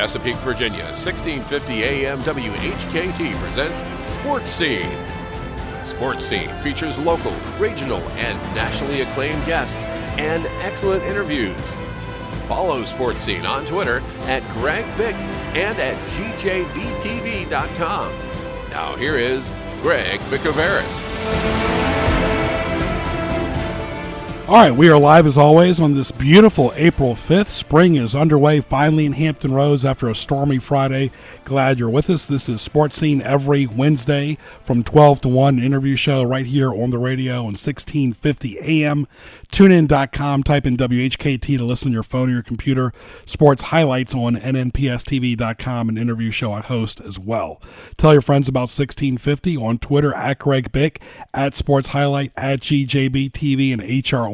Chesapeake, Virginia, 1650 AM WHKT presents Sports Scene. Sports Scene features local, regional, and nationally acclaimed guests and excellent interviews. Follow Sports Scene on Twitter at Greg Bick and at GJBTV.com. Now here is Greg Bicouvaris. All right, we are live as always on this beautiful April 5th. Spring is underway finally in Hampton Roads after a stormy Friday. Glad you're with us. This is Sports Scene every Wednesday from 12 to 1, an interview show right here on the radio on 1650 AM. TuneIn.com, type in WHKT to listen on your phone or your computer. Sports highlights on NNPSTV.com, an interview show I host as well. Tell your friends about 1650 on Twitter at Greg Bick, at Sports Highlight, at GJBTV, and HROnlineMall.com.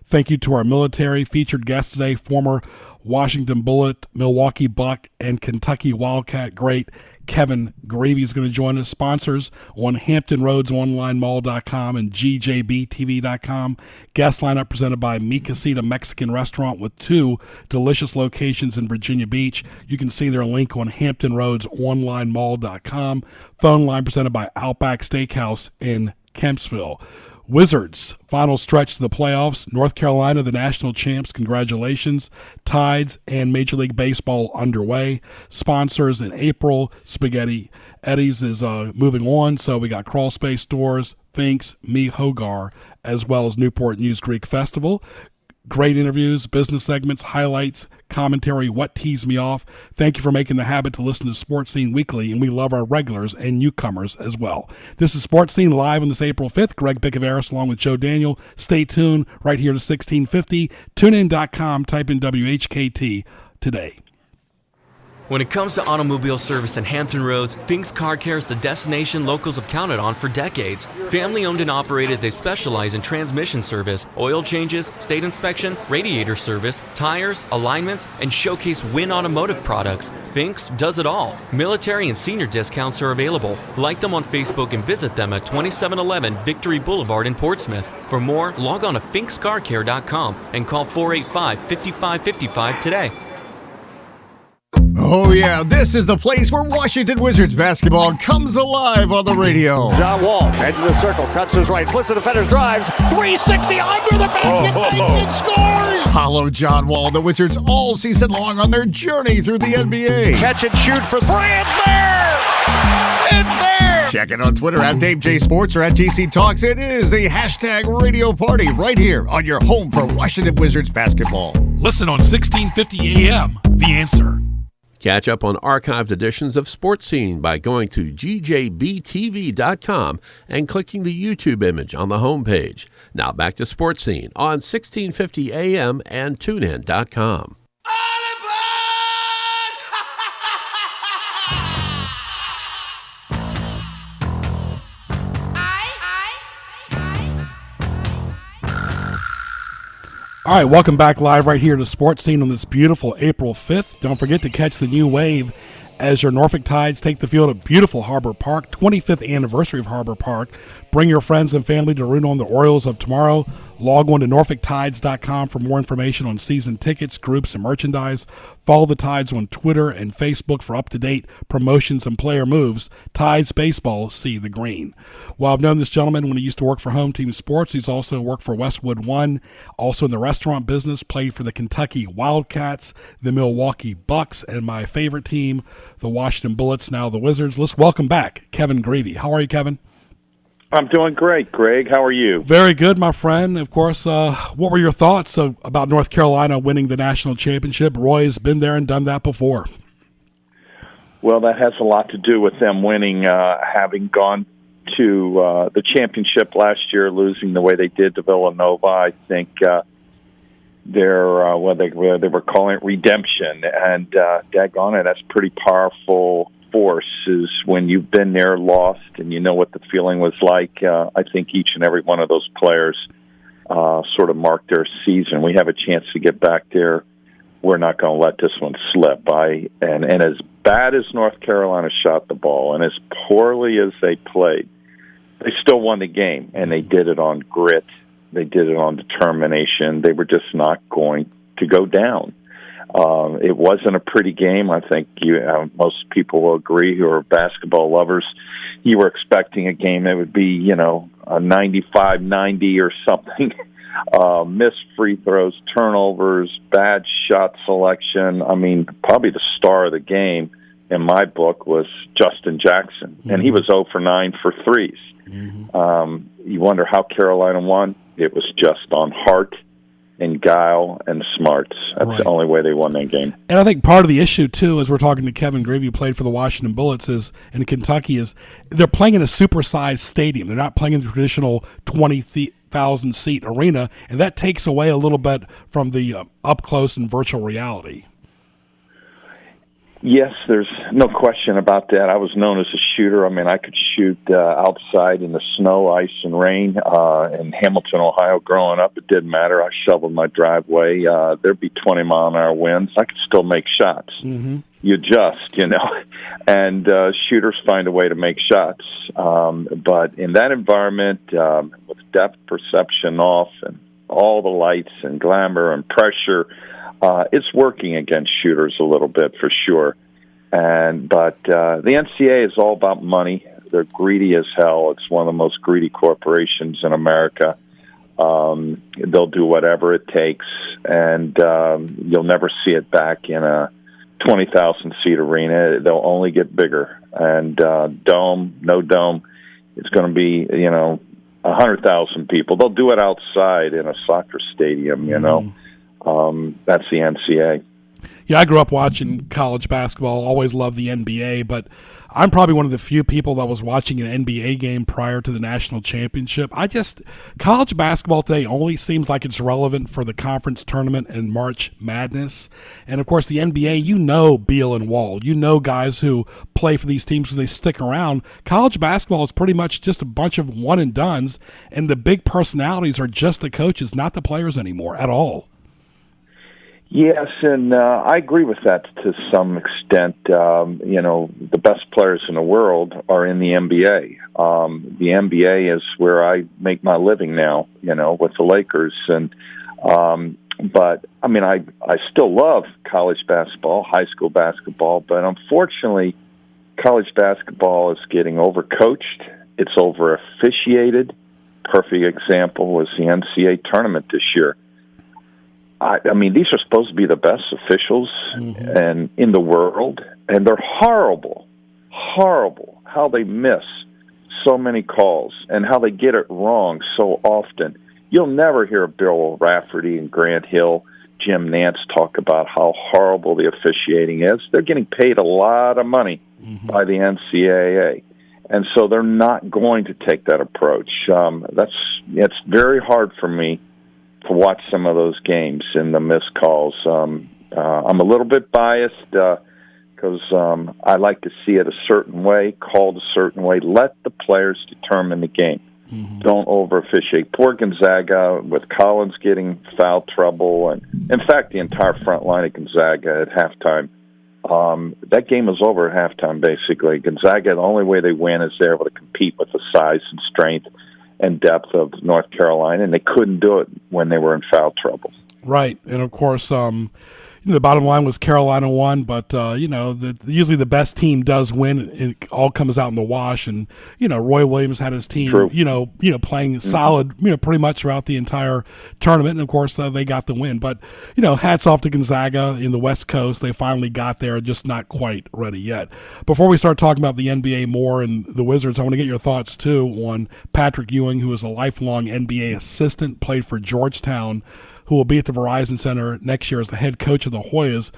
Thank you to our military. Featured guest today, former Washington Bullet, Milwaukee Buck, and Kentucky Wildcat great Kevin Grevey is going to join us. Sponsors on HamptonRoadsOnlineMall.com and GJBTV.com. Guest lineup presented by Mi Casita Mexican Restaurant with 2 delicious locations in Virginia Beach. You can see their link on HamptonRoadsOnlineMall.com. Phone line presented by Outback Steakhouse in Kempsville. Wizards, final stretch to the playoffs. North Carolina, the national champs. Congratulations. Tides and Major League Baseball underway. Sponsors in April. Spaghetti Eddie's is moving on. So we got Crawl Space Stores, Finks, Me Hogar, as well as Newport News Creek Festival. Great interviews, business segments, highlights, commentary, what teased me off. Thank you for making the habit to listen to Sports Scene weekly, and we love our regulars and newcomers as well. This is Sports Scene live on this April 5th. Greg Bicouvaris along with Joe Daniel. Stay tuned right here to 1650. TuneIn.com, type in WHKT today. When it comes to automobile service in Hampton Roads, Fink's Car Care is the destination locals have counted on for decades. Family owned and operated, they specialize in transmission service, oil changes, state inspection, radiator service, tires, alignments, and showcase Win Automotive products. Fink's does it all. Military and senior discounts are available. Like them on Facebook and visit them at 2711 Victory Boulevard in Portsmouth. For more, log on to finkscarcare.com and call 485-5555 today. Oh yeah, this is the place where Washington Wizards basketball comes alive on the radio. John Wall, edge of the circle, cuts his right, splits the defenders, drives, 360 under the basket, makes and scores! Follow John Wall, the Wizards all season long on their journey through the NBA. Catch and shoot for 3, it's there! It's there! Check it on Twitter at Dave J Sports or at GC Talks. It is the hashtag radio party right here on your home for Washington Wizards basketball. Listen on 1650 AM, The Answer. Catch up on archived editions of Sports Scene by going to GJBTV.com and clicking the YouTube image on the homepage. Now back to Sports Scene on 1650 AM and TuneIn.com. All right, welcome back live right here to Sports Scene on this beautiful April 5th. Don't forget to catch the new wave as your Norfolk Tides take the field at beautiful Harbor Park, 25th anniversary of Harbor Park. Bring your friends and family to root on the Orioles of tomorrow. Log on to NorfolkTides.com for more information on season tickets, groups, and merchandise. Follow the Tides on Twitter and Facebook for up-to-date promotions and player moves. Tides Baseball, see the green. Well, I've known this gentleman when he used to work for Home Team Sports. He's also worked for Westwood One, also in the restaurant business, played for the Kentucky Wildcats, the Milwaukee Bucks, and my favorite team, the Washington Bullets, now the Wizards. Let's welcome back Kevin Grevey. How are you, Kevin? I'm doing great, Greg. How are you? Very good, my friend. Of course, what were your thoughts about North Carolina winning the national championship? Roy has been there and done that before. Well, that has a lot to do with them winning, having gone to the championship last year, losing the way they did to Villanova. I think they were calling it redemption, and daggone it, that's pretty powerful force is when you've been there, lost, and you know what the feeling was like. I think each and every one of those players sort of marked their season. We have a chance to get back there. We're not going to let this one slip. And as bad as North Carolina shot the ball and as poorly as they played, they still won the game, and they did it on grit. They did it on determination. They were just not going to go down. It wasn't a pretty game. I think most people will agree who are basketball lovers. You were expecting a game that would be, a 95-90 or something. Missed free throws, turnovers, bad shot selection. I mean, probably the star of the game in my book was Justin Jackson, and he was 0 for 9 for threes. You wonder how Carolina won. It was just on heart and guile and smarts. That's the only way they won that game. And I think part of the issue, too, as we're talking to Kevin Grevey, who played for the Washington Bullets in Kentucky, is they're playing in a supersized stadium. They're not playing in the traditional 20,000-seat arena, and that takes away a little bit from the up-close and virtual reality. Yes, there's no question about that. I was known as a shooter. I mean, I could shoot outside in the snow, ice, and rain in Hamilton, Ohio. Growing up, it didn't matter. I shoveled my driveway. There'd be 20-mile-an-hour winds. I could still make shots. You adjust, and shooters find a way to make shots. But in that environment, with depth perception off and all the lights and glamour and pressure, it's working against shooters a little bit for sure. But the NCAA is all about money. They're greedy as hell. It's one of the most greedy corporations in America. They'll do whatever it takes, and you'll never see it back in a 20,000-seat arena. They'll only get bigger. And dome, no dome, it's going to be, 100,000 people. They'll do it outside in a soccer stadium, That's the NCAA. Yeah, I grew up watching college basketball, always loved the NBA, but I'm probably one of the few people that was watching an NBA game prior to the national championship. College basketball today only seems like it's relevant for the conference tournament and March Madness. And, of course, the NBA, Beal and Wall. Guys who play for these teams, so they stick around. College basketball is pretty much just a bunch of one-and-dones, and the big personalities are just the coaches, not the players anymore at all. Yes, and I agree with that to some extent. The best players in the world are in the NBA. The NBA is where I make my living now, with the Lakers. But, I still love college basketball, high school basketball, but unfortunately, college basketball is getting overcoached. It's over-officiated. Perfect example was the NCAA tournament this year. These are supposed to be the best officials and in the world, and they're horrible how they miss so many calls and how they get it wrong so often. You'll never hear Bill Rafferty and Grant Hill, Jim Nantz talk about how horrible the officiating is. They're getting paid a lot of money by the NCAA, and so they're not going to take that approach. It's very hard for me to watch some of those games and the missed calls. I'm a little bit biased because I like to see it a certain way, called a certain way. Let the players determine the game. Don't over-officiate. Poor Gonzaga with Collins getting foul trouble, and in fact, the entire front line of Gonzaga at halftime. That game was over at halftime, basically. Gonzaga, the only way they win is they're able to compete with the size and strength and depth of North Carolina, and they couldn't do it when they were in foul trouble. Right, and of course, the bottom line was Carolina won, but usually the best team does win. It all comes out in the wash, and Roy Williams had his team, playing solid, pretty much throughout the entire tournament, and of course they got the win. But hats off to Gonzaga in the West Coast. They finally got there, just not quite ready yet. Before we start talking about the NBA more and the Wizards, I want to get your thoughts too on Patrick Ewing, who is a lifelong NBA assistant, played for Georgetown, who will be at the Verizon Center next year as the head coach of the Hoyas.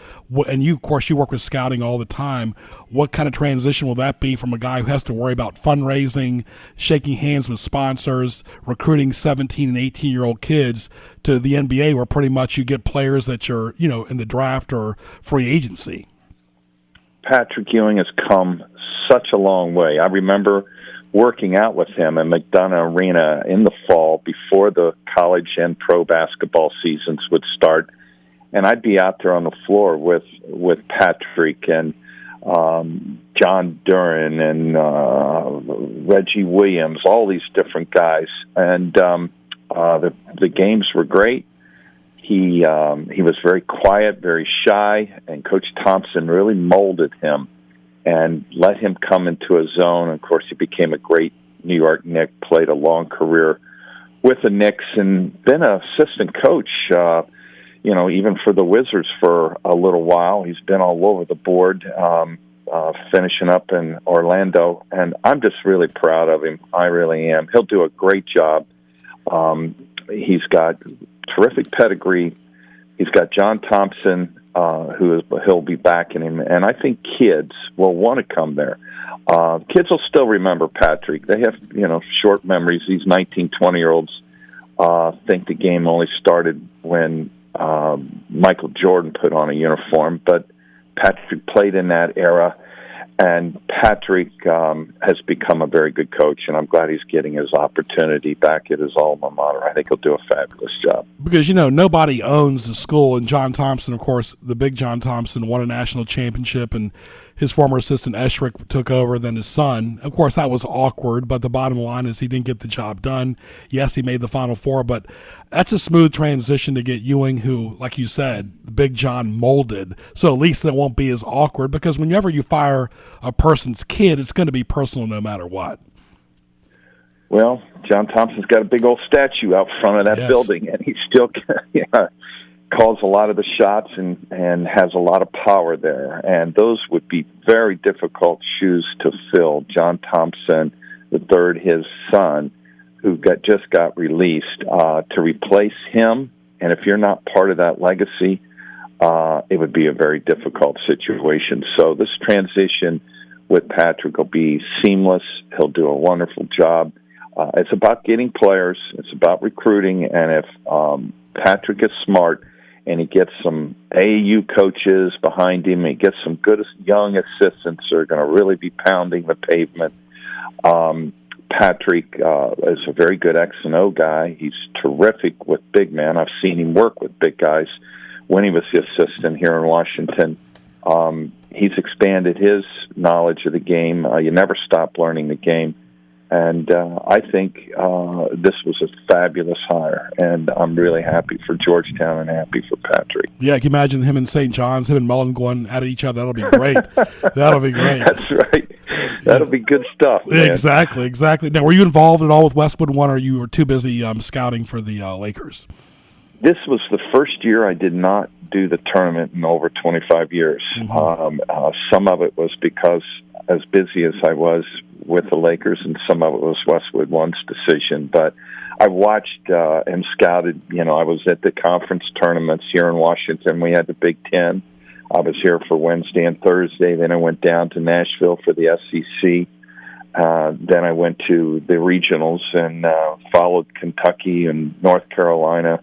And you, of course, you work with scouting all the time. What kind of transition will that be from a guy who has to worry about fundraising, shaking hands with sponsors, recruiting 17 and 18-year-old kids to the NBA, where pretty much you get players that you're, in the draft or free agency? Patrick Ewing has come such a long way. I remember working out with him in McDonough Arena in the fall before the college and pro basketball seasons would start. And I'd be out there on the floor with Patrick and John Duran and Reggie Williams, all these different guys. And the games were great. he was very quiet, very shy, and Coach Thompson really molded him and let him come into a zone. Of course, he became a great New York Knick, played a long career with the Knicks, and been an assistant coach, even for the Wizards for a little while. He's been all over the board, finishing up in Orlando, and I'm just really proud of him. I really am. He'll do a great job. He's got terrific pedigree. He's got John Thompson, he'll be backing him, and I think kids will want to come there. Kids will still remember Patrick. They have, short memories. These 19, 20-year-olds think the game only started when Michael Jordan put on a uniform, but Patrick played in that era, and Patrick has become a very good coach, and I'm glad he's getting his opportunity back at his alma mater. I think he'll do a fabulous job. Because, nobody owns the school, and John Thompson, of course, the big John Thompson, won a national championship, and his former assistant Eshrick took over, then his son. Of course, that was awkward, but the bottom line is he didn't get the job done. Yes, he made the Final Four, but that's a smooth transition to get Ewing, who, like you said, the big John molded. So at least it won't be as awkward, because whenever you fire a person's kid, it's going to be personal no matter what. Well, John Thompson's got a big old statue out front of that building, and he still calls a lot of the shots and has a lot of power there. And those would be very difficult shoes to fill. John Thompson III, his son, who just got released, to replace him. And if you're not part of that legacy, it would be a very difficult situation. So this transition with Patrick will be seamless. He'll do a wonderful job. It's about getting players. It's about recruiting. And if Patrick is smart and he gets some AAU coaches behind him, he gets some good young assistants who are going to really be pounding the pavement. Patrick is a very good X and O guy. He's terrific with big men. I've seen him work with big guys when he was the assistant here in Washington. He's expanded his knowledge of the game. You never stop learning the game. And I think this was a fabulous hire, and I'm really happy for Georgetown and happy for Patrick. Yeah, can you imagine him and St. John's, him and Mullen going at each other? That'll be great. That'll be great. That's right. That'll be good stuff, man. Exactly. Now, were you involved at all with Westwood One, or you were too busy scouting for the Lakers? This was the first year I did not do the tournament in over 25 years. Mm-hmm. Some of it was because as busy as I was with the Lakers, and some of it was Westwood One's decision. But I watched and scouted. I was at the conference tournaments here in Washington. We had the Big Ten. I was here for Wednesday and Thursday. Then I went down to Nashville for the SEC. Then I went to the regionals and followed Kentucky and North Carolina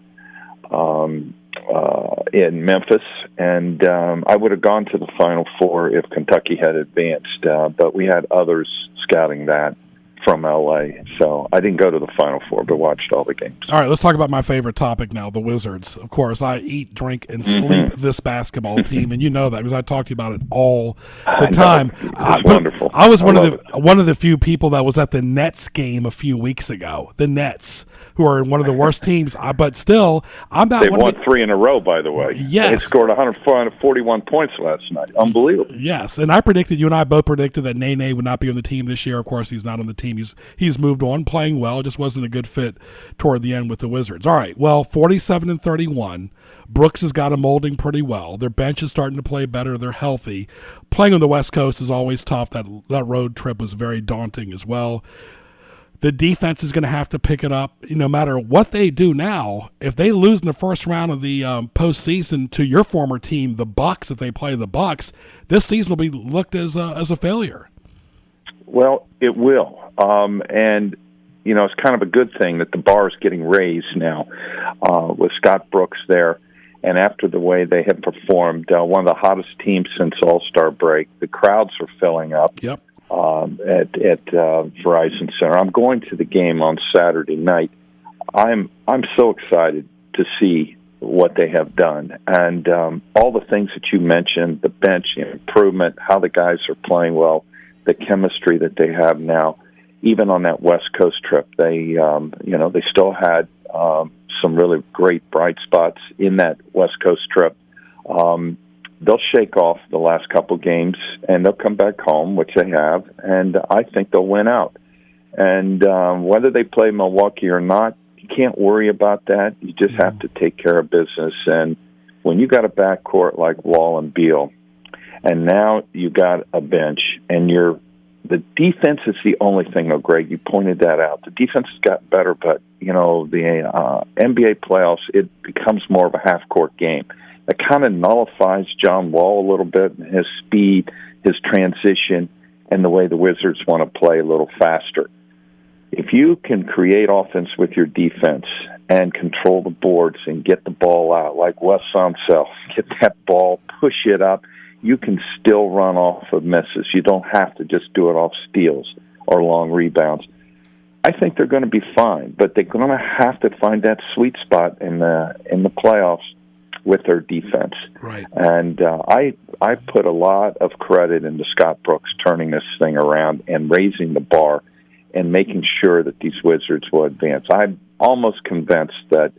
in Memphis, and I would have gone to the Final Four if Kentucky had advanced, but we had others scouting that from L.A., so I didn't go to the Final Four, but watched all the games. All right, let's talk about my favorite topic now, the Wizards. Of course, I eat, drink, and sleep this basketball team, and you know that because I talk to you about it all the time. It's wonderful. I was one of the few people that was at the Nets game a few weeks ago. The Nets, who are one of the worst teams, but still, I'm not. They won 3 in a row, by the way. Yes, they scored 141 points last night. Unbelievable. Yes, and you and I both predicted that Nene would not be on the team this year. Of course, he's not on the team. He's moved on, playing well. Just wasn't a good fit toward the end with the Wizards. All right, well, 47-31. Brooks has got him molding pretty well. Their bench is starting to play better. They're healthy. Playing on the West Coast is always tough. That road trip was very daunting as well. The defense is going to have to pick it up. No matter what they do now, if they lose in the first round of the postseason to your former team, the Bucks, if they play the Bucks, this season will be looked as a failure. Well, it will. And, it's kind of a good thing that the bar is getting raised now with Scott Brooks there. And after the way they have performed, one of the hottest teams since All-Star break, the crowds are filling up. Yep. At Verizon Center. I'm going to the game on Saturday night. I'm so excited to see what they have done. And all the things that you mentioned, the bench improvement, how the guys are playing well, the chemistry that they have now, even on that West Coast trip, they still had some really great bright spots in that West Coast trip. They'll shake off the last couple games, and they'll come back home, which they have, and I think they'll win out. And whether they play Milwaukee or not, you can't worry about that. You just have to take care of business. And when you got a backcourt like Wall and Beal, and now you got a bench, and the defense is the only thing, though, Greg. You pointed that out. The defense has gotten better, but, the NBA playoffs, it becomes more of a half-court game. It kind of nullifies John Wall a little bit, and his speed, his transition, and the way the Wizards want to play a little faster. If you can create offense with your defense and control the boards and get the ball out, like Wes Unseld, get that ball, push it up, you can still run off of misses. You don't have to just do it off steals or long rebounds. I think they're going to be fine, but they're going to have to find that sweet spot in the playoffs with their defense. Right. And I put a lot of credit into Scott Brooks turning this thing around and raising the bar and making sure that these Wizards will advance. I'm almost convinced that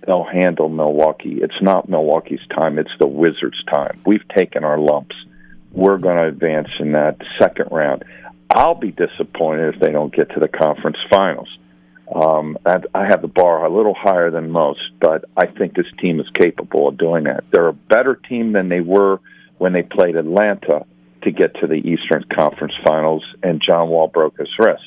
they'll handle Milwaukee. It's not Milwaukee's time. It's the Wizards' time. We've taken our lumps. We're going to advance in that second round. I'll be disappointed if they don't get to the conference finals. I have the bar a little higher than most, but I think this team is capable of doing that. They're a better team than they were when they played Atlanta to get to the Eastern Conference Finals, and John Wall broke his wrist.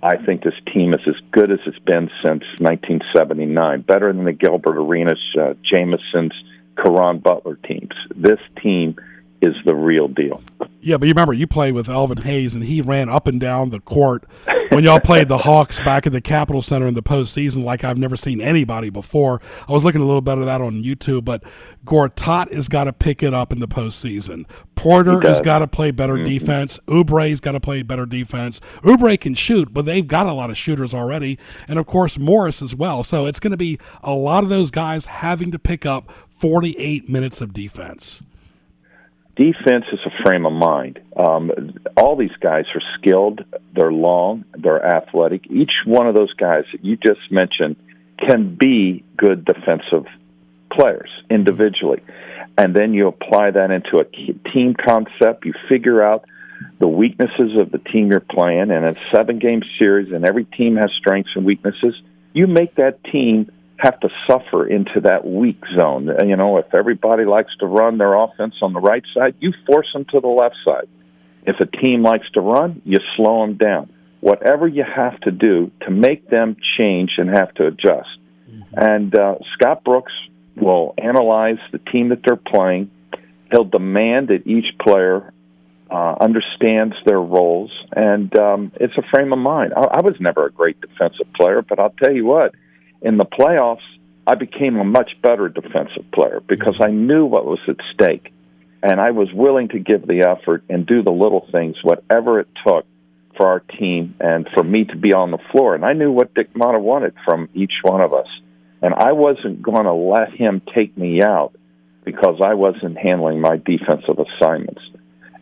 I think this team is as good as it's been since 1979, better than the Gilbert Arenas, Jameson's, Caron Butler teams. This team is the real deal. Yeah, but you remember you played with Elvin Hayes, and he ran up and down the court when y'all played the Hawks back at the Capitol Center in the postseason like I've never seen anybody before. I was looking a little bit of that on YouTube, but Gortat has got to pick it up in the postseason. Porter has got to play better defense. Oubre's got to play better defense. Oubre can shoot, but they've got a lot of shooters already, and, of course, Morris as well. So it's going to be a lot of those guys having to pick up 48 minutes of defense. Defense is a frame of mind. All these guys are skilled. They're long. They're athletic. Each one of those guys that you just mentioned can be good defensive players individually. And then you apply that into a team concept. You figure out the weaknesses of the team you're playing, and it's a 7-game series, and every team has strengths and weaknesses. You make that team have to suffer into that weak zone. If everybody likes to run their offense on the right side, you force them to the left side. If a team likes to run, you slow them down. Whatever you have to do to make them change and have to adjust. And Scott Brooks will analyze the team that they're playing. He'll demand that each player understands their roles, and it's a frame of mind. I was never a great defensive player, but I'll tell you what, in the playoffs, I became a much better defensive player because I knew what was at stake, and I was willing to give the effort and do the little things, whatever it took for our team and for me to be on the floor. And I knew what Dick Motta wanted from each one of us, and I wasn't going to let him take me out because I wasn't handling my defensive assignments.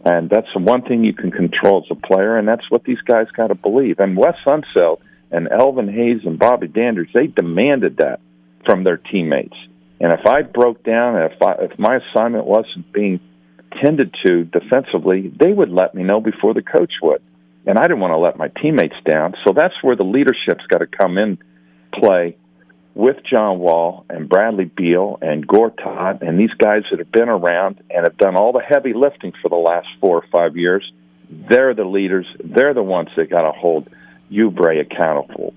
And that's the one thing you can control as a player, and that's what these guys got to believe. And Wes Unseld and Elvin Hayes and Bobby Dandridge, they demanded that from their teammates. And if I broke down, if my assignment wasn't being tended to defensively, they would let me know before the coach would. And I didn't want to let my teammates down. So that's where the leadership's got to come in play with John Wall and Bradley Beal and Gortat and these guys that have been around and have done all the heavy lifting for the last 4 or 5 years. They're the leaders. They're the ones that got to hold Oubre accountable,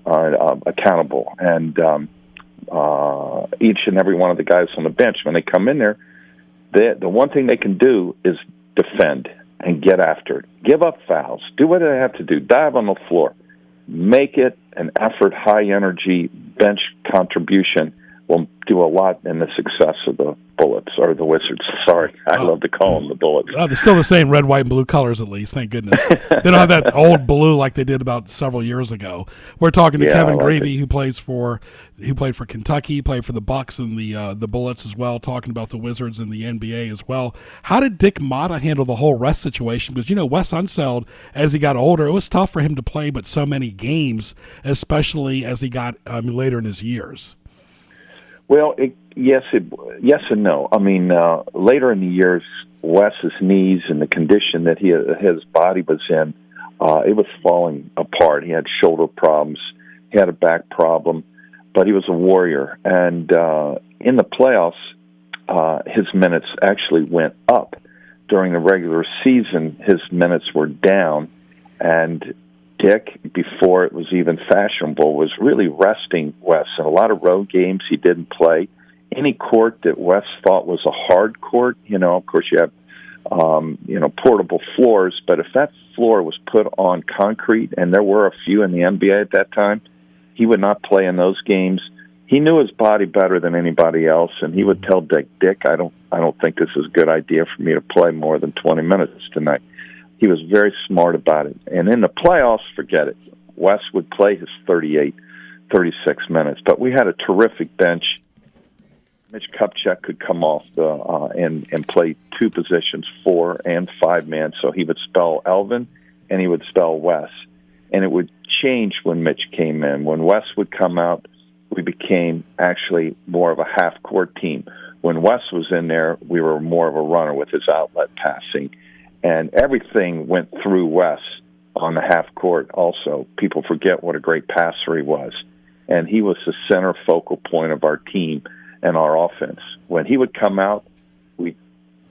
and each and every one of the guys on the bench, when they come in there, the one thing they can do is defend and get after it. Give up fouls. Do what they have to do. Dive on the floor. Make it an effort, high-energy bench contribution will do a lot in the success of the Bullets, or the Wizards. Sorry, I love to call them the Bullets. They're still the same red, white, and blue colors, at least. Thank goodness. They don't have that old blue like they did about several years ago. We're talking to Kevin Grevey, who played for Kentucky, he played for the Bucks and the Bullets as well, talking about the Wizards and the NBA as well. How did Dick Motta handle the whole rest situation? Because, Wes Unseld, as he got older, it was tough for him to play but so many games, especially as he got later in his years. Well, yes and no. I mean, later in the years, Wes's knees and the condition that his body was in, it was falling apart. He had shoulder problems. He had a back problem, but he was a warrior. And in the playoffs, his minutes actually went up. During the regular season, his minutes were down, and Dick, before it was even fashionable, was really resting Wes. In a lot of road games, he didn't play. Any court that Wes thought was a hard court, of course you have, portable floors, but if that floor was put on concrete, and there were a few in the NBA at that time, he would not play in those games. He knew his body better than anybody else, and he would tell Dick, I don't think this is a good idea for me to play more than 20 minutes tonight. He was very smart about it. And in the playoffs, forget it. Wes would play his 38, 36 minutes. But we had a terrific bench. Mitch Kupchak could come off and play two positions, 4 and 5 man. So he would spell Elvin and he would spell Wes. And it would change when Mitch came in. When Wes would come out, we became actually more of a half-court team. When Wes was in there, we were more of a runner with his outlet passing. And everything went through Wes on the half court also. People forget what a great passer he was. And he was the center focal point of our team and our offense. When he would come out, we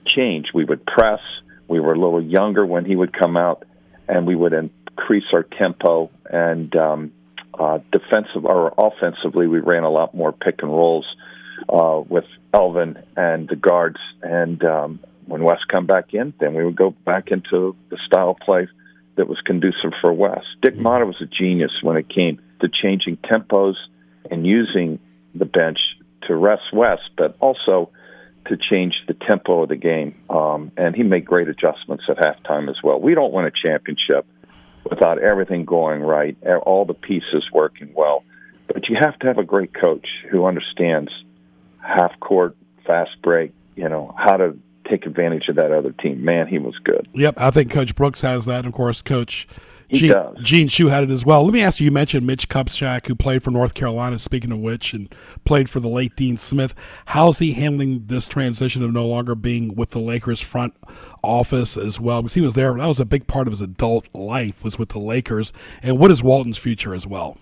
changed. We would press. We were a little younger when he would come out, and we would increase our tempo. And offensively, we ran a lot more pick and rolls with Elvin and the guards. And when Wes come back in, then we would go back into the style of play that was conducive for Wes. Dick Motta was a genius when it came to changing tempos and using the bench to rest Wes, but also to change the tempo of the game. And he made great adjustments at halftime as well. We don't win a championship without everything going right, all the pieces working well. But you have to have a great coach who understands half-court, fast break, how to take advantage of that other team. Man, he was good. Yep, I think Coach Brooks has that. And, of course, Coach Gene Shue had it as well. Let me ask you, you mentioned Mitch Kupchak, who played for North Carolina, speaking of which, and played for the late Dean Smith. How's he handling this transition of no longer being with the Lakers front office as well? Because he was there. That was a big part of his adult life, was with the Lakers. And what is Walton's future as well?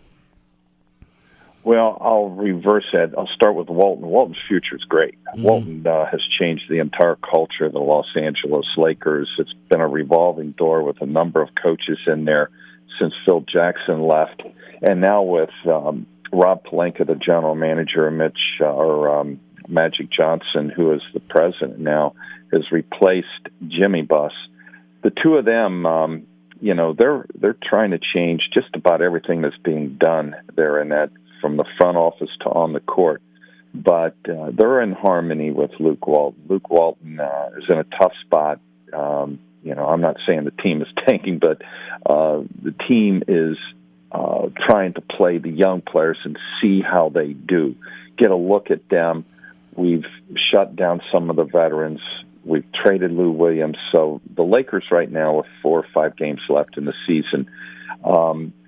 Well, I'll reverse that. I'll start with Walton. Walton's future is great. Walton has changed the entire culture of the Los Angeles Lakers. It's been a revolving door with a number of coaches in there since Phil Jackson left. And now with Rob Pelinka, the general manager, Magic Johnson, who is the president now, has replaced Jimmy Buss. The two of them, they're trying to change just about everything that's being done there in that, from the front office to on the court. But they're in harmony with Luke Walton. Luke Walton is in a tough spot. I'm not saying the team is tanking, but the team is trying to play the young players and see how they do. Get a look at them. We've shut down some of the veterans. We've traded Lou Williams. So the Lakers right now, with 4 or 5 games left in the season,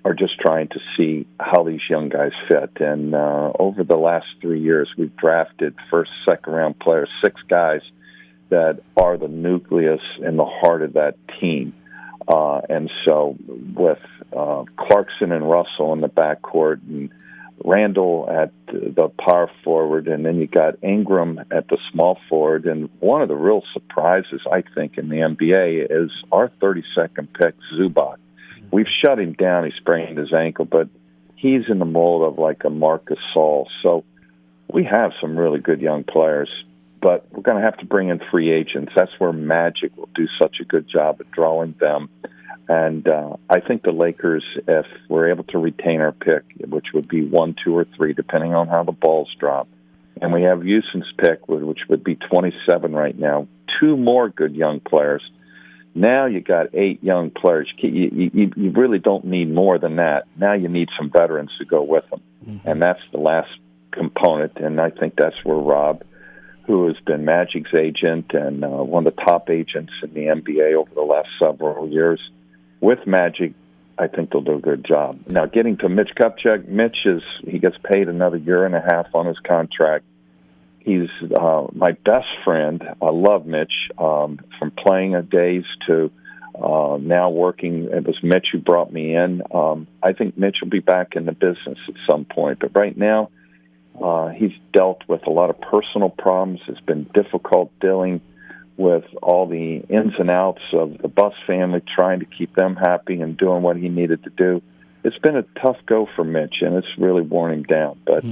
are just trying to see how these young guys fit. And over the last 3 years, we've drafted first, second-round players, 6 guys that are the nucleus in the heart of that team. And so with Clarkson and Russell in the backcourt and Randall at the power forward, and then you got Ingram at the small forward. And one of the real surprises, I think, in the NBA is our 32nd pick, Zubac. We've shut him down. He sprained his ankle, but he's in the mold of like a Marc Gasol. So we have some really good young players, but we're going to have to bring in free agents. That's where Magic will do such a good job at drawing them. And I think the Lakers, if we're able to retain our pick, which would be 1, 2, or 3, depending on how the balls drop, and we have Houston's pick, which would be 27 right now, 2 more good young players. Now you got 8 young players. You really don't need more than that. Now you need some veterans to go with them. Mm-hmm. And that's the last component, and I think that's where Rob, who has been Magic's agent and one of the top agents in the NBA over the last several years, with Magic, I think they'll do a good job. Now, getting to Mitch Kupchak, he gets paid another 1.5 years on his contract. He's my best friend. I love Mitch, from playing days to now working. It was Mitch who brought me in. I think Mitch will be back in the business at some point, but right now he's dealt with a lot of personal problems. It's been difficult dealing with all the ins and outs of the Bus family, trying to keep them happy and doing what he needed to do. It's been a tough go for Mitch, and it's really worn him down. But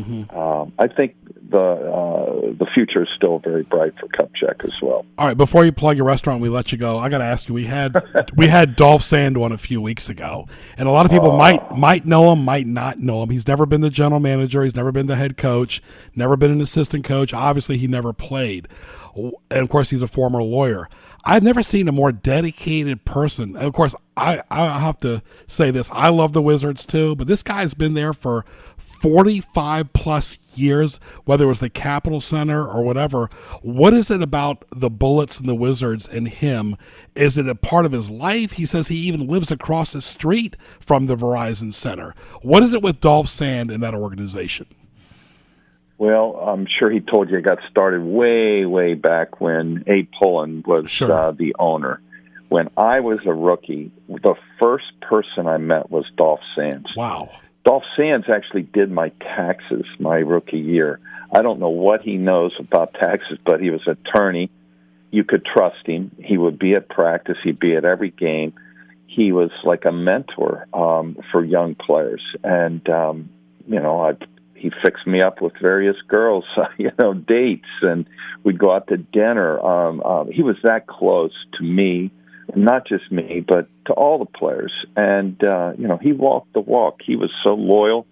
I think the future is still very bright for Kupchak as well. All right, before you plug your restaurant, we let you go. I got to ask you. We had Dolph Sand on a few weeks ago, and a lot of people might know him, might not know him. He's never been the general manager. He's never been the head coach. Never been an assistant coach. Obviously, he never played. And of course, he's a former lawyer. I've never seen a more dedicated person. And of course, I have to say this. I love the Wizards too, but this guy's been there for 45 plus years, whether it was the Capitol Center or whatever. What is it about the Bullets and the Wizards and him? Is it a part of his life? He says he even lives across the street from the Verizon Center. What is it with Dolph Sand in that organization? Well, I'm sure he told you it got started way, way back when Abe Pullen was the owner. When I was a rookie, the first person I met was Dolph Sands. Wow. Dolph Sands actually did my taxes my rookie year. I don't know what he knows about taxes, but he was an attorney. You could trust him. He would be at practice. He'd be at every game. He was like a mentor for young players. And, he fixed me up with various girls, dates, and we'd go out to dinner. He was that close to me, not just me, but to all the players. And, he walked the walk. He was so loyal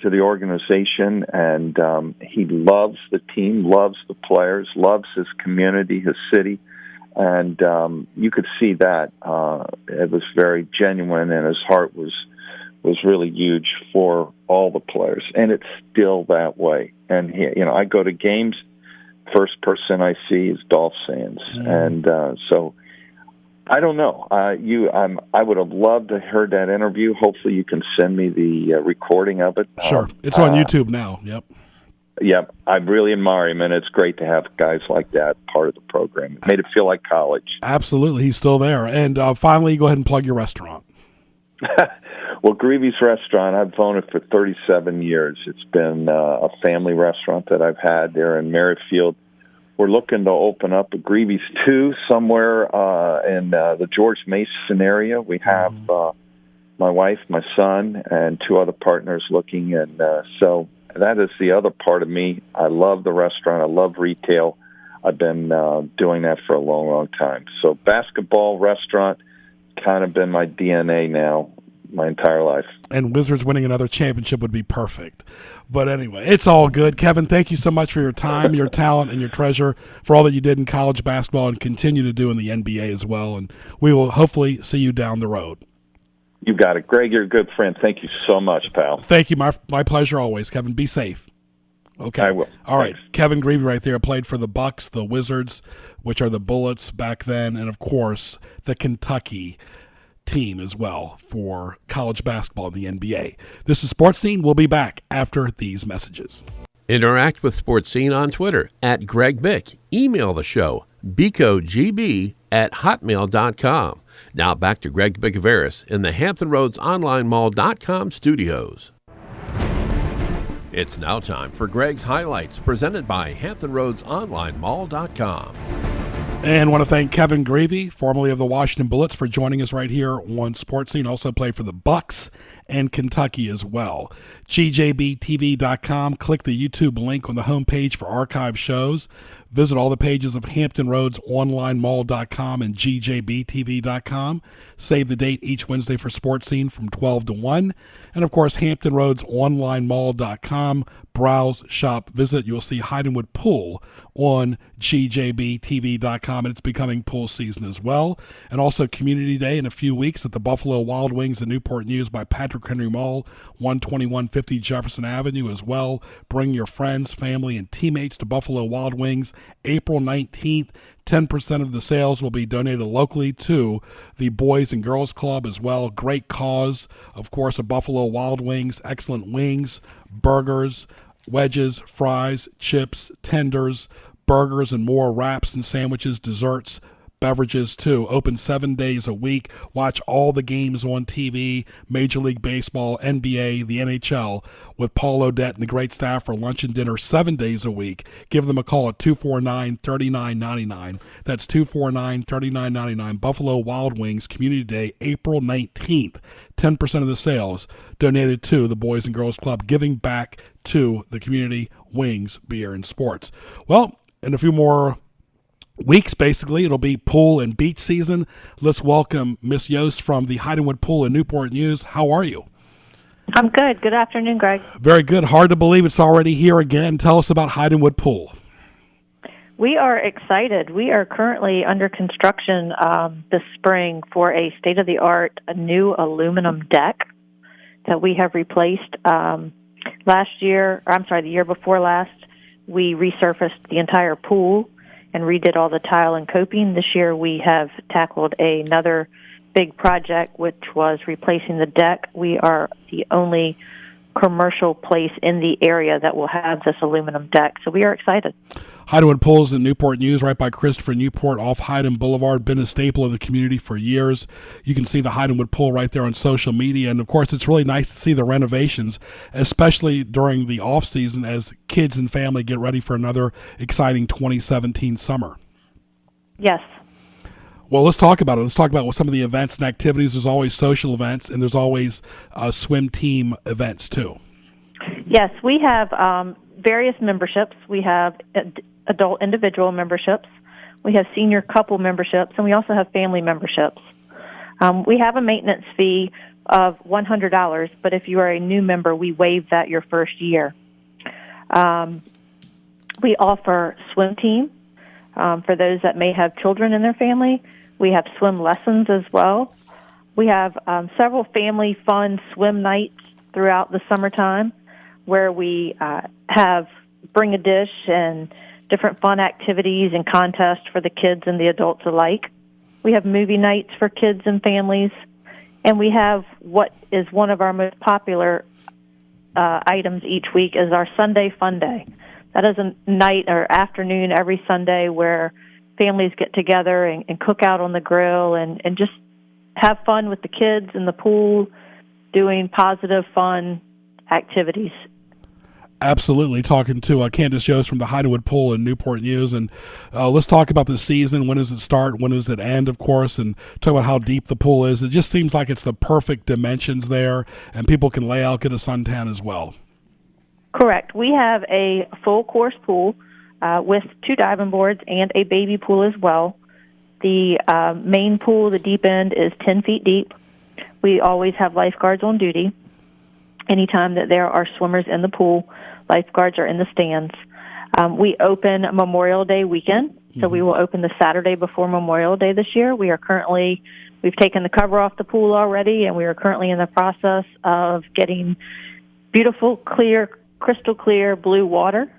to the organization, and he loves the team, loves the players, loves his community, his city. And you could see that. It was very genuine, and his heart was really huge for all the players, and it's still that way. And I go to games, first person I see is Dolph Sands, and so I don't know. I would have loved to heard that interview. Hopefully, you can send me the recording of it. Sure, it's on YouTube now. Yep. Yep, I really admire him, and it's great to have guys like that part of the program. It made it feel like college. Absolutely, he's still there. And finally, go ahead and plug your restaurant. Well, Grevey's Restaurant, I've owned it for 37 years. It's been a family restaurant that I've had there in Merrifield. We're looking to open up a Grevey's 2 somewhere in the George Mason area. We have my wife, my son, and 2 other partners looking. And so that is the other part of me. I love the restaurant. I love retail. I've been doing that for a long, long time. So basketball, restaurant, kind of been my DNA now my entire life. And Wizards winning another championship would be perfect. But anyway, it's all good. Kevin, thank you so much for your time, your talent, and your treasure, for all that you did in college basketball and continue to do in the NBA as well. And we will hopefully see you down the road. You got it. Greg, you're a good friend. Thank you so much, pal. Thank you. My pleasure always. Kevin, be safe. Okay. I will. All right. Thanks. Kevin Grevey right there played for the Bucks, the Wizards, which are the Bullets back then, and, of course, the Kentucky team as well for college basketball in the NBA. This is Sports Scene. We'll be back after these messages. Interact with Sports Scene on Twitter at Greg Bick. Email the show, bicogb@hotmail.com. Now back to Greg Bicouvaris in the Hampton Roads OnlineMall.com studios. It's now time for Greg's Highlights, presented by HamptonRoadsOnlineMall.com. And want to thank Kevin Grevey, formerly of the Washington Bullets, for joining us right here on Sports Scene. Also played for the Bucks and Kentucky as well. GJBTV.com. Click the YouTube link on the homepage for archive shows. Visit all the pages of HamptonRoadsOnlineMall.com and GJBTV.com. Save the date each Wednesday for Sports Scene from 12 to 1. And, of course, HamptonRoadsOnlineMall.com. Browse, shop, visit. You'll see Hydenwood Pool on GJBTV.com, and it's becoming pool season as well. And also Community Day in a few weeks at the Buffalo Wild Wings in Newport News by Patrick Henry Mall, 12150 Jefferson Avenue as well. Bring your friends, family, and teammates to Buffalo Wild Wings April 19th. 10% of the sales will be donated locally to the Boys and Girls Club as well. Great cause, of course, of Buffalo Wild Wings. Excellent wings, burgers, wedges, fries, chips, tenders, burgers, and more, wraps and sandwiches, desserts, beverages too. Open 7 days a week. Watch all the games on TV, Major League Baseball, NBA, the NHL, with Paul Odette and the great staff for lunch and dinner 7 days a week. Give them a call at 249-3999. That's 249-3999. Buffalo Wild Wings Community Day, April 19th. 10% of the sales donated to the Boys and Girls Club, giving back to the community, wings, beer, and sports. Well, in a few more weeks, basically, it'll be pool and beach season. Let's welcome Miss Yost from the Hydenwood Pool and Newport News. How are you? I'm good. Good afternoon, Greg. Very good. Hard to believe it's already here again. Tell us about Hydenwood Pool. We are excited. We are currently under construction this spring for a state-of-the-art new aluminum deck that we have replaced. The year before last, we resurfaced the entire pool and redid all the tile and coping. This year we have tackled another big project, which was replacing the deck. We are the only commercial place in the area that will have this aluminum deck, so we are excited. Hydenwood Pools in Newport News, right by Christopher Newport off Hyden Boulevard, been a staple of the community for years. You can see the Hydenwood Pool right there on social media, and of course it's really nice to see the renovations, especially during the off-season as kids and family get ready for another exciting 2017 summer. Yes. Well, let's talk about it. Let's talk about some of the events and activities. There's always social events, and there's always swim team events, too. Yes, we have various memberships. We have adult individual memberships. We have senior couple memberships, and we also have family memberships. We have a maintenance fee of $100, but if you are a new member, we waive that your first year. We offer swim team for those that may have children in their family. We have swim lessons as well. We have several family fun swim nights throughout the summertime where we bring a dish and different fun activities and contests for the kids and the adults alike. We have movie nights for kids and families. And we have what is one of our most popular items each week is our Sunday Fun Day. That is a night or afternoon every Sunday where families get together and cook out on the grill and just have fun with the kids in the pool, doing positive, fun activities. Absolutely. Talking to Candice Yost from the Hydenwood Pool in Newport News. And let's talk about the season. When does it start? When does it end, of course? And talk about how deep the pool is. It just seems like it's the perfect dimensions there, and people can lay out, get a suntan as well. Correct. We have a full course pool with 2 diving boards and a baby pool as well. The main pool, the deep end, is 10 feet deep. We always have lifeguards on duty. Anytime that there are swimmers in the pool, lifeguards are in the stands. We open Memorial Day weekend, so we will open the Saturday before Memorial Day this year. We've taken the cover off the pool already, and we are currently in the process of getting beautiful, clear, crystal clear blue water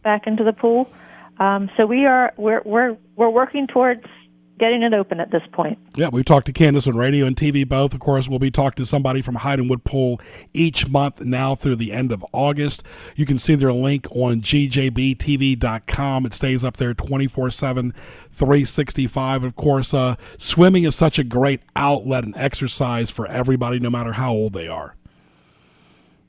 back into the pool. So we're working towards getting it open at this point. Yeah, we've talked to Candice on radio and TV both. Of course, we'll be talking to somebody from Hydenwood Pool each month now through the end of August. You can see their link on gjbtv.com. It stays up there 24/7, 365. Of course, swimming is such a great outlet and exercise for everybody, no matter how old they are.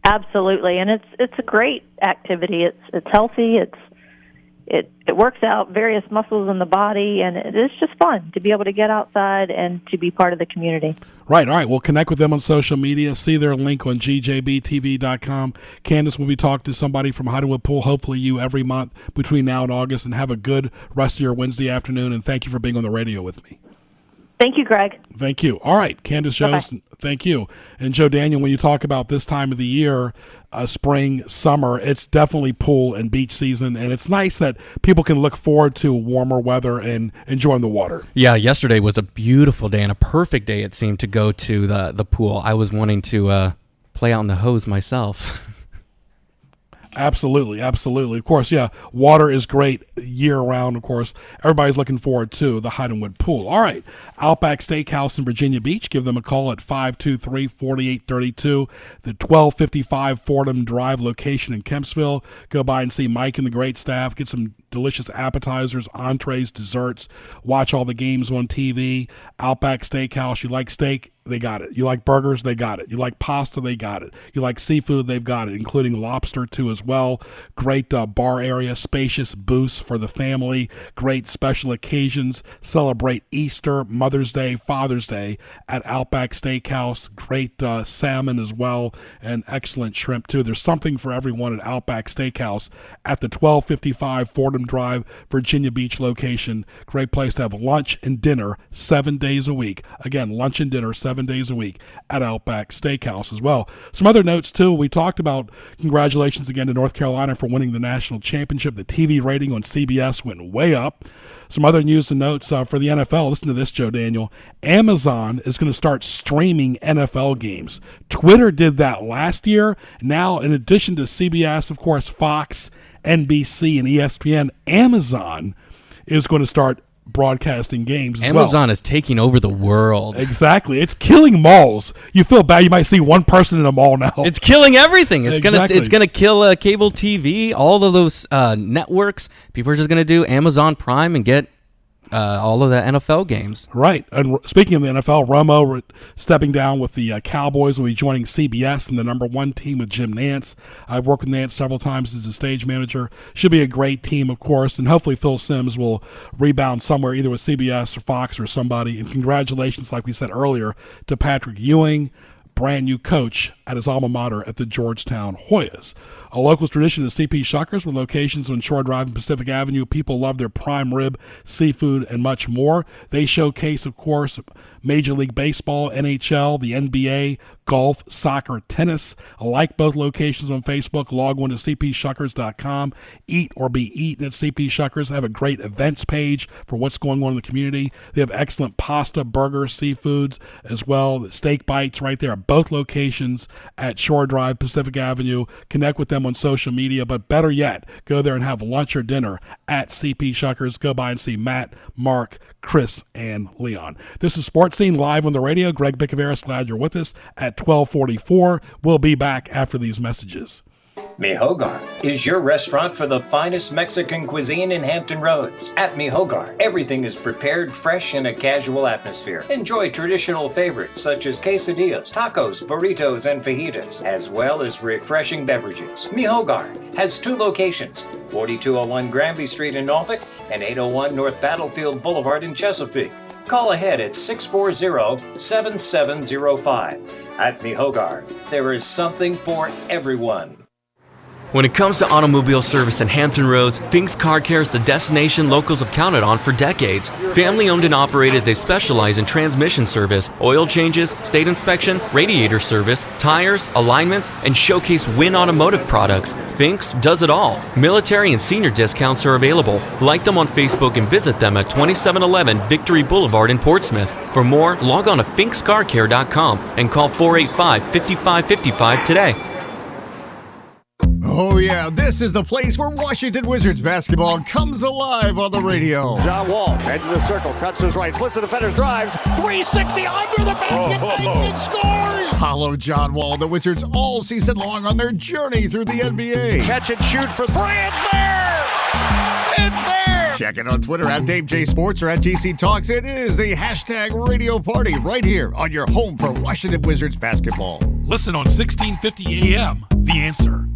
Absolutely, and it's a great activity. It's healthy. It works out various muscles in the body, and it is just fun to be able to get outside and to be part of the community. Right. All right. We'll connect with them on social media. See their link on gjbtv.com. Candice will be talking to somebody from Hydenwood Pool, hopefully you, every month between now and August, and have a good rest of your Wednesday afternoon, and thank you for being on the radio with me. Thank you, Greg. Thank you. All right, Candice Yost, thank you. And Joe Daniel, when you talk about this time of the year, spring, summer, it's definitely pool and beach season, and it's nice that people can look forward to warmer weather and enjoying the water. Yeah, yesterday was a beautiful day and a perfect day, it seemed, to go to the pool. I was wanting to play out in the hose myself. Absolutely. Of course, yeah, water is great year-round, of course. Everybody's looking forward to the Hidewood Pool. All right, Outback Steakhouse in Virginia Beach. Give them a call at 523-4832, the 1255 Fordham Drive location in Kempsville. Go by and see Mike and the great staff. Get some delicious appetizers, entrees, desserts. Watch all the games on TV. Outback Steakhouse. You like steak? They got it. You like burgers? They got it. You like pasta? They got it. You like seafood? They've got it, including lobster too as well. Great bar area, spacious booths for the family. Great special occasions. Celebrate Easter, Mother's Day, Father's Day at Outback Steakhouse. Great salmon as well, and excellent shrimp too. There's something for everyone at Outback Steakhouse at the 1255 Fordham Drive, Virginia Beach location. Great place to have lunch and dinner 7 days a week. Again, lunch and dinner 7 days a week at Outback Steakhouse as well. Some other notes too. We talked about congratulations again to North Carolina for winning the national championship. The TV rating on CBS went way up. Some other news and notes for the NFL. Listen to this, Joe Daniel. Amazon is going to start streaming NFL games. Twitter did that last year. Now, in addition to CBS, of course, Fox, NBC, and ESPN, Amazon is going to start broadcasting games as well. Amazon is taking over the world. Exactly. It's killing malls. You feel bad. You might see one person in a mall now. It's killing everything. It's Exactly. gonna kill cable TV, all of those networks. People are just gonna do Amazon Prime and get all of the NFL games. Right. And speaking of the NFL, Romo stepping down with the Cowboys, will be joining CBS and the number one team with Jim Nantz. I've worked with Nantz several times as a stage manager. Should be a great team, of course, and hopefully Phil Simms will rebound somewhere, either with CBS or Fox or somebody. And congratulations, like we said earlier, to Patrick Ewing, brand new coach at his alma mater at the Georgetown Hoyas. A local tradition is CP Shuckers with locations on Shore Drive and Pacific Avenue. People love their prime rib, seafood, and much more. They showcase, of course, Major League Baseball, NHL, the NBA, golf, soccer, tennis. I like both locations on Facebook. Log on to cpshuckers.com. Eat or be eaten at CP Shuckers. They have a great events page for what's going on in the community. They have excellent pasta, burgers, seafoods as well. The steak bites right there at both locations at Shore Drive, Pacific Avenue. Connect with them on social media, but better yet, go there and have lunch or dinner at CP Shuckers. Go by and see Matt, Mark, Chris, and Leon. This is Sports Scene live on the radio. Greg Bicouvaris, glad you're with us at 12:44. We'll be back after these messages. Mi Hogar is your restaurant for the finest Mexican cuisine in Hampton Roads. At Mi Hogar, everything is prepared fresh in a casual atmosphere. Enjoy traditional favorites such as quesadillas, tacos, burritos, and fajitas, as well as refreshing beverages. Mi Hogar has two locations, 4201 Grevey Street in Norfolk and 801 North Battlefield Boulevard in Chesapeake. Call ahead at 640-7705. At Mi Hogar, there is something for everyone. When it comes to automobile service in Hampton Roads, Fink's Car Care is the destination locals have counted on for decades. Family owned and operated, they specialize in transmission service, oil changes, state inspection, radiator service, tires, alignments, and showcase Win Automotive products. Fink's does it all. Military and senior discounts are available. Like them on Facebook and visit them at 2711 Victory Boulevard in Portsmouth. For more, log on to finkscarcare.com and call 485-5555 today. Oh, yeah, this is the place where Washington Wizards basketball comes alive on the radio. John Wall, edge of the circle, cuts to his right, splits the defenders, drives, 360 under the basket, makes it, scores! Follow John Wall, the Wizards, all season long on their journey through the NBA. Catch and shoot for three, it's there! It's there! Check it on Twitter at Dave J Sports or at GC Talks. It is the hashtag radio party right here on your home for Washington Wizards basketball. Listen on 1650 AM, The Answer.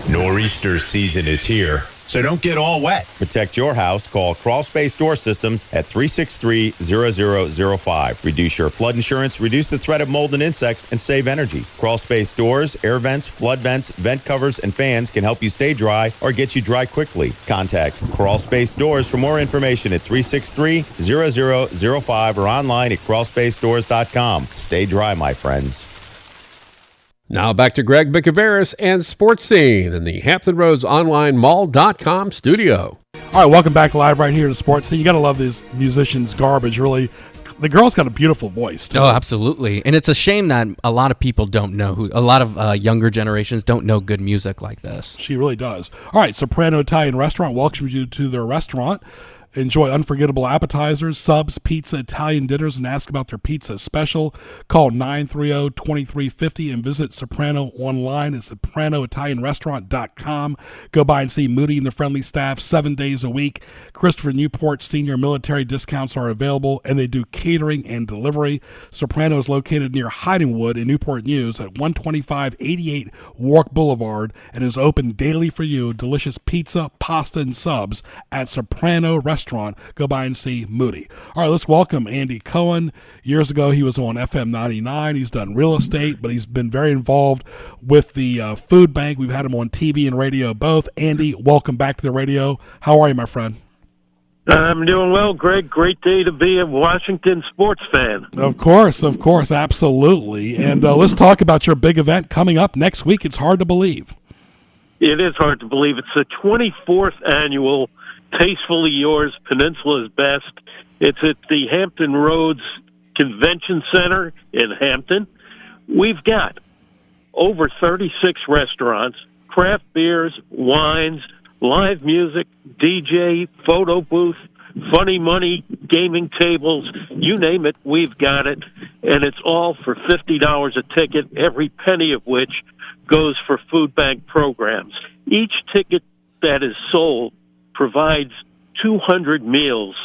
Nor'easter season is here, so don't get all wet. Protect your house. Call Crawl Space Door Systems at 363-0005. Reduce your flood insurance, reduce the threat of mold and insects, and save energy. Crawl Space Doors, air vents, flood vents, vent covers, and fans can help you stay dry or get you dry quickly. Contact Crawl Space Doors for more information at 363-0005 or online at crawlspacedores.com. Stay dry, my friends. Now back to Greg Bicouvaris and Sports Scene in the Hampton Roads Online Mall.com studio. All right, welcome back live right here to Sports Scene. You got to love these musicians' garbage, really The girl's got a beautiful voice, too. Oh, absolutely. And it's a shame that a lot of people don't know a lot of younger generations don't know good music like this. She really does. All right, Soprano Italian Restaurant welcomes you to their restaurant. Enjoy unforgettable appetizers, subs, pizza, Italian dinners, and ask about their pizza special. Call 930-2350 and visit Soprano online at sopranoitalianrestaurant.com. Go by and see Moody and the friendly staff 7 days a week. Christopher Newport senior military discounts are available, and they do catering and delivery. Soprano is located near Hidingwood in Newport News at 12588 Warwick Boulevard and is open daily for you. Delicious pizza, pasta, and subs at Soprano Restaurant. Go by and see Moody. All right, let's welcome Andy Cohen. Years ago, he was on FM 99. He's done real estate, but he's been very involved with the food bank. We've had him on TV and radio both. Andy, welcome back to the radio. How are you, my friend? I'm doing well, Greg. Great day to be a Washington sports fan. Of course, absolutely. And let's talk about your big event coming up next week. It's hard to believe. It is hard to believe. It's the 24th annual Tastefully Yours, Peninsula's Best. It's at the Hampton Roads Convention Center in Hampton. We've got over 36 restaurants, craft beers, wines, live music, DJ, photo booth, funny money, gaming tables, you name it, we've got it. And it's all for $50 a ticket, every penny of which goes for food bank programs. Each ticket that is sold provides 200 meals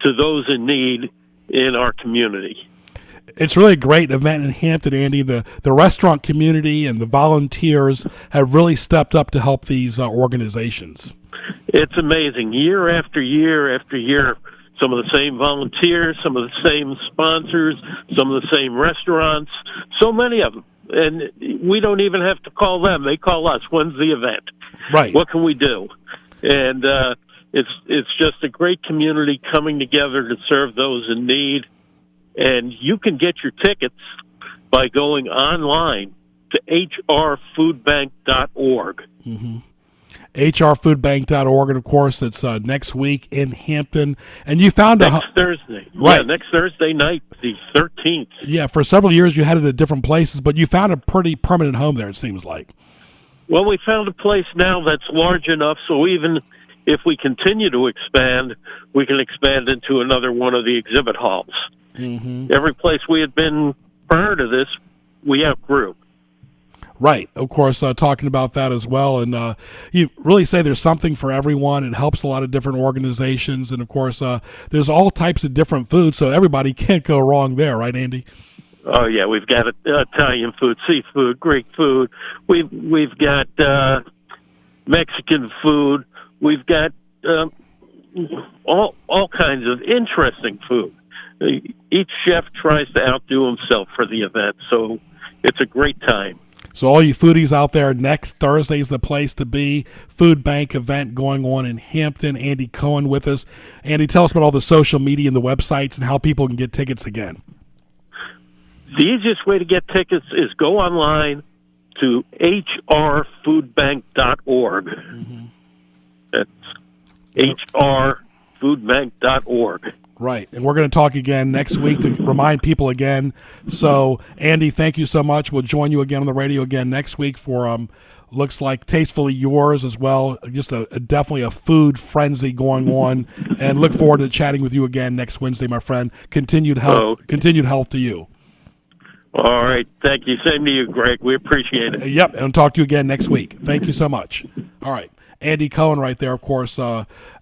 to those in need in our community. It's really a great event in Hampton, Andy. The restaurant community and the volunteers have really stepped up to help these organizations. It's amazing. Year after year after year, some of the same volunteers, some of the same sponsors, some of the same restaurants, so many of them. And we don't even have to call them. They call us. When's the event? Right. What can we do? And it's just a great community coming together to serve those in need. And you can get your tickets by going online to hrfoodbank.org. Mm-hmm. hrfoodbank.org, and of course it's next week in Hampton. And you found next Thursday, right? Yeah, next Thursday night, the 13th. Yeah, for several years you had it at different places, but you found a pretty permanent home there. It seems like. Well, we found a place now that's large enough, so even if we continue to expand, we can expand into another one of the exhibit halls. Mm-hmm. Every place we had been prior to this, we outgrew. Right, of course, talking about that as well. And you really say there's something for everyone. It helps a lot of different organizations. And, of course, there's all types of different foods, so everybody can't go wrong there, right, Andy? Oh, yeah, we've got Italian food, seafood, Greek food. We've got Mexican food. We've got all kinds of interesting food. Each chef tries to outdo himself for the event, so it's a great time. So all you foodies out there, next Thursday is the place to be. Food bank event going on in Hampton. Andy Cohen with us. Andy, tell us about all the social media and the websites and how people can get tickets again. The easiest way to get tickets is go online to hrfoodbank.org. Mm-hmm. That's hrfoodbank.org. Right, and we're going to talk again next week to remind people again. So, Andy, thank you so much. We'll join you again on the radio again next week for looks like Tastefully Yours as well. Just definitely a food frenzy going on, and look forward to chatting with you again next Wednesday, my friend. Continued health to you. All right, thank you. Same to you, Greg. We appreciate it. Yep, and talk to you again next week. Thank you so much. All right. Andy Cohen right there, of course,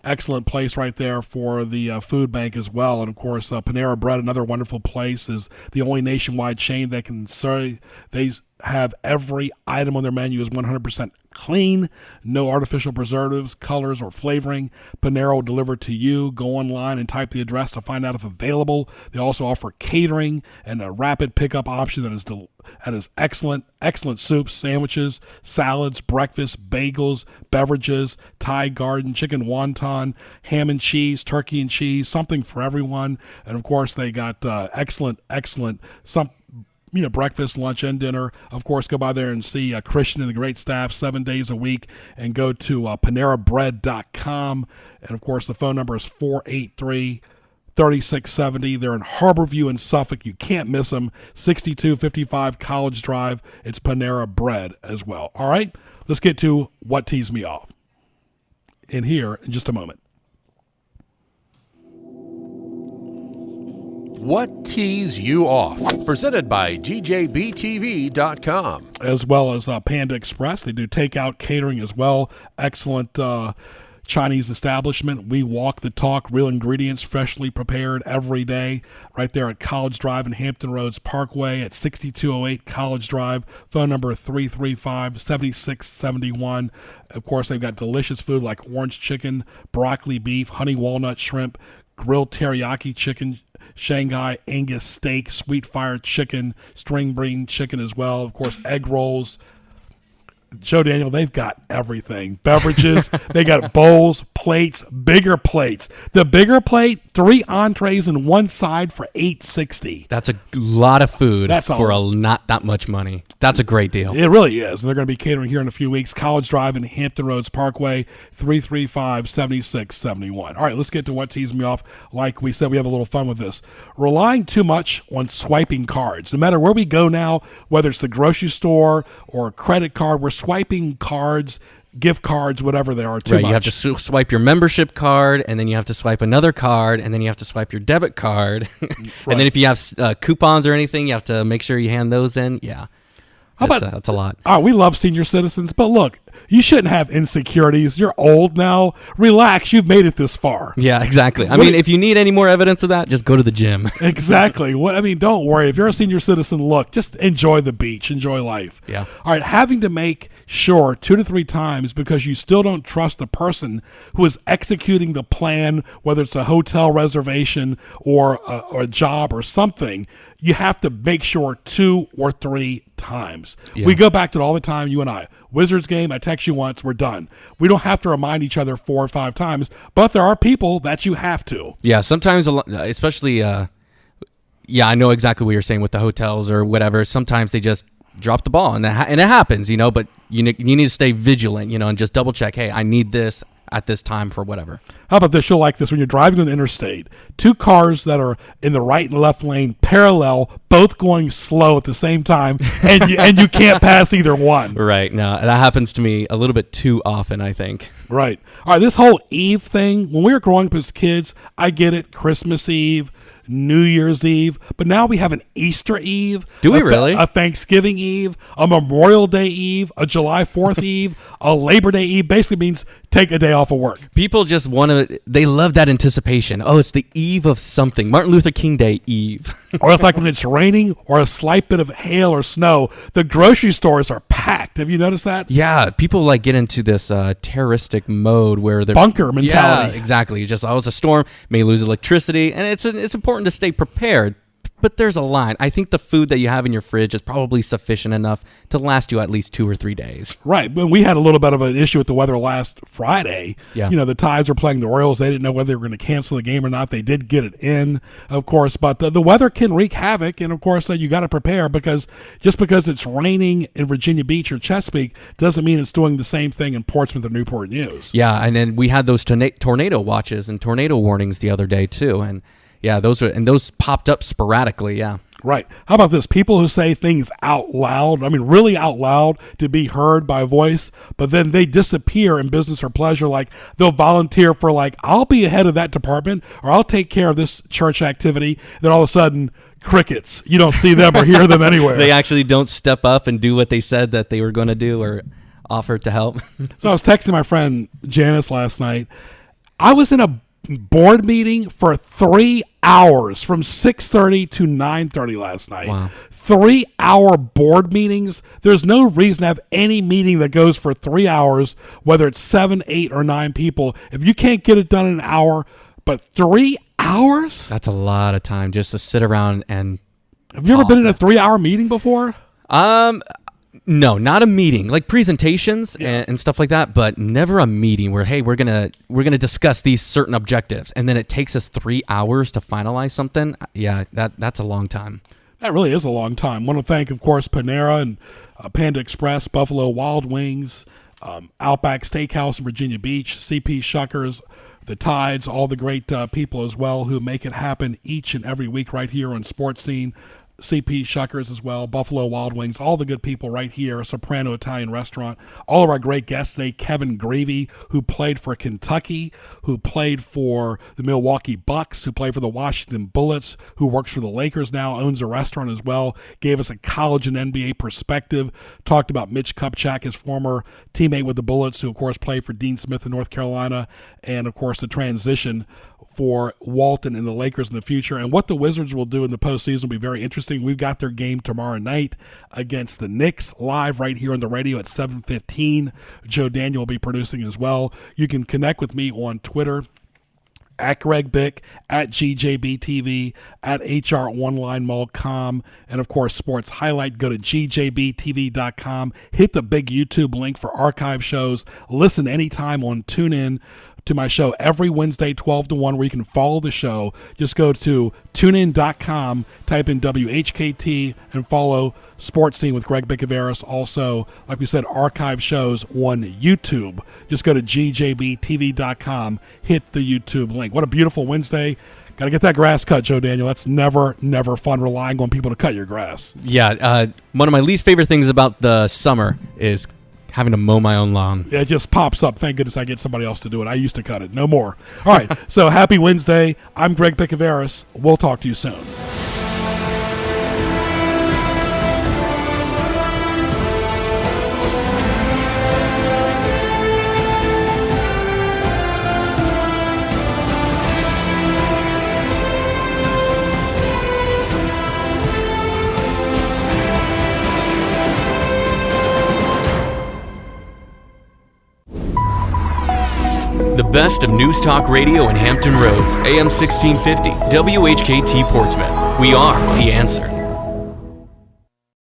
excellent place right there for the food bank as well. And, of course, Panera Bread, another wonderful place, is the only nationwide chain that can say they have every item on their menu is 100% clean, no artificial preservatives, colors, or flavoring. Panera will deliver to you. Go online and type the address to find out if available. They also offer catering and a rapid pickup option that is excellent soups, sandwiches, salads, breakfast, bagels, beverages, Thai garden, chicken wonton, ham and cheese, turkey and cheese, something for everyone. And, of course, they got excellent breakfast, lunch, and dinner. Of course, go by there and see Christian and the great staff 7 days a week, and go to PaneraBread.com. And, of course, the phone number is 3670. They're in Harborview in Suffolk. You can't miss them. 6255 College Drive. It's Panera Bread as well. All right, let's get to what teased me off in here in just a moment. What tees you off? Presented by GJBTV.com. As well as Panda Express. They do takeout catering as well. Excellent Chinese establishment. We walk the talk. Real ingredients, freshly prepared every day. Right there at College Drive in Hampton Roads Parkway at 6208 College Drive. Phone number 335-7671. Of course, they've got delicious food like orange chicken, broccoli beef, honey walnut shrimp, grilled teriyaki chicken, Shanghai Angus steak, sweet fire chicken, string bean chicken as well. Of course, egg rolls. Joe Daniel, they've got everything. Beverages, they got bowls, plates, bigger plates. The bigger plate, 3 entrees and 1 side for $8.60. That's a lot of food That's for not that much money. That's a great deal. It really is. And they're going to be catering here in a few weeks. College Drive in Hampton Roads Parkway, 335-7671. All right, let's get to what teased me off. Like we said, we have a little fun with this. Relying too much on swiping cards. No matter where we go now, whether it's the grocery store or a credit card, we're swiping cards, gift cards, whatever they are, too much. You have to swipe your membership card, and then you have to swipe another card, and then you have to swipe your debit card. And then if you have coupons or anything, you have to make sure you hand those in. Yeah. That's a lot. All right, we love senior citizens, but look, you shouldn't have insecurities. You're old now. Relax. You've made it this far. Yeah, exactly. I mean, if you need any more evidence of that, just go to the gym. Exactly. Don't worry. If you're a senior citizen, look, just enjoy the beach. Enjoy life. Yeah. All right, having to make sure 2 to 3 times because you still don't trust the person who is executing the plan, whether it's a hotel reservation or a job or something, you have to make sure 2 or 3 times. Yeah. We go back to it all the time, you and I. Wizards game, I text you once, we're done. We don't have to remind each other 4 or 5 times, but there are people that you have to. Yeah, sometimes, especially, I know exactly what you're saying with the hotels or whatever. Sometimes they just drop the ball, and it happens, but you need to stay vigilant, and just double check, hey, I need this at this time for whatever. How about this? You'll like this. When you're driving on the interstate, 2 cars that are in the right and left lane parallel, both going slow at the same time, and you can't pass either one. Right. No, that happens to me a little bit too often, I think. Right. All right, this whole Eve thing, when we were growing up as kids, I get it, Christmas Eve, New Year's Eve, but now we have an Easter Eve. Do we really? A Thanksgiving Eve, a Memorial Day Eve, a July 4th Eve, a Labor Day Eve. Basically means take a day off of work. People just they love that anticipation. Oh, it's the eve of something. Martin Luther King Day Eve. Or it's like when it's raining or a slight bit of hail or snow, the grocery stores are packed. Have you noticed that? Yeah, people get into this terroristic mode where they're bunker mentality. Yeah, exactly. It's a storm, may lose electricity, and it's important to stay prepared. But there's a line. I think the food that you have in your fridge is probably sufficient enough to last you at least 2 or 3 days. Right. When we had a little bit of an issue with the weather last Friday, yeah. The Tides were playing the Orioles. They didn't know whether they were going to cancel the game or not. They did get it in, of course. But the weather can wreak havoc. And, of course, you got to prepare because just because it's raining in Virginia Beach or Chesapeake doesn't mean it's doing the same thing in Portsmouth or Newport News. Yeah, and then we had those tornado watches and tornado warnings the other day, too. And yeah, those popped up sporadically, yeah. Right. How about this? People who say things out loud, really out loud to be heard by voice, but then they disappear in business or pleasure. Like they'll volunteer for I'll be ahead of that department or I'll take care of this church activity. Then all of a sudden, crickets. You don't see them or hear them anywhere. They actually don't step up and do what they said that they were going to do or offer to help. So I was texting my friend Janice last night. I was in a board meeting for 3 hours from 6:30 to 9:30 last night. Wow. 3-hour board meetings. There's no reason to have any meeting that goes for 3 hours, whether it's 7, 8, or 9 people. If you can't get it done in an hour, but 3 hours? That's a lot of time just to sit around and Have you ever been in a 3-hour meeting before? No, not a meeting, like presentations and stuff like that, but never a meeting where, hey, we're gonna discuss these certain objectives, and then it takes us 3 hours to finalize something. Yeah, that's a long time. That really is a long time. I want to thank, of course, Panera and Panda Express, Buffalo Wild Wings, Outback Steakhouse in Virginia Beach, CP Shuckers, the Tides, all the great people as well who make it happen each and every week right here on Sports Scene. CP Shuckers as well, Buffalo Wild Wings, all the good people right here, Soprano Italian Restaurant, all of our great guests today, Kevin Grevey, who played for Kentucky, who played for the Milwaukee Bucks, who played for the Washington Bullets, who works for the Lakers now, owns a restaurant as well, gave us a college and NBA perspective, talked about Mitch Kupchak, his former teammate with the Bullets, who of course played for Dean Smith in North Carolina, and of course the transition for Walton and the Lakers in the future, and what the Wizards will do in the postseason will be very interesting. We've got their game tomorrow night against the Knicks live right here on the radio at 7:15. Joe Daniel will be producing as well. You can connect with me on Twitter at Greg Bick, at GJBTV, at HROnlineMall.com, and of course Sports Highlight. Go to GJBTV.com, hit the big YouTube link for archive shows, listen anytime on TuneIn to my show every Wednesday 12 to 1 where you can follow the show. Just go to tunein.com, type in WHKT, and follow Sports Scene with Greg Bicouvaris. Also, like we said, archive shows on YouTube. Just go to GJBTV.com, hit the YouTube link. What a beautiful Wednesday. Got to get that grass cut, Joe Daniel. That's never fun relying on people to cut your grass. Yeah, one of my least favorite things about the summer is having to mow my own lawn. Yeah, it just pops up. Thank goodness I get somebody else to do it. I used to cut it. No more. All right, so happy Wednesday. I'm Greg Bicouvaris. We'll talk to you soon. The best of News Talk Radio in Hampton Roads, AM 1650, WHKT Portsmouth. We are the answer.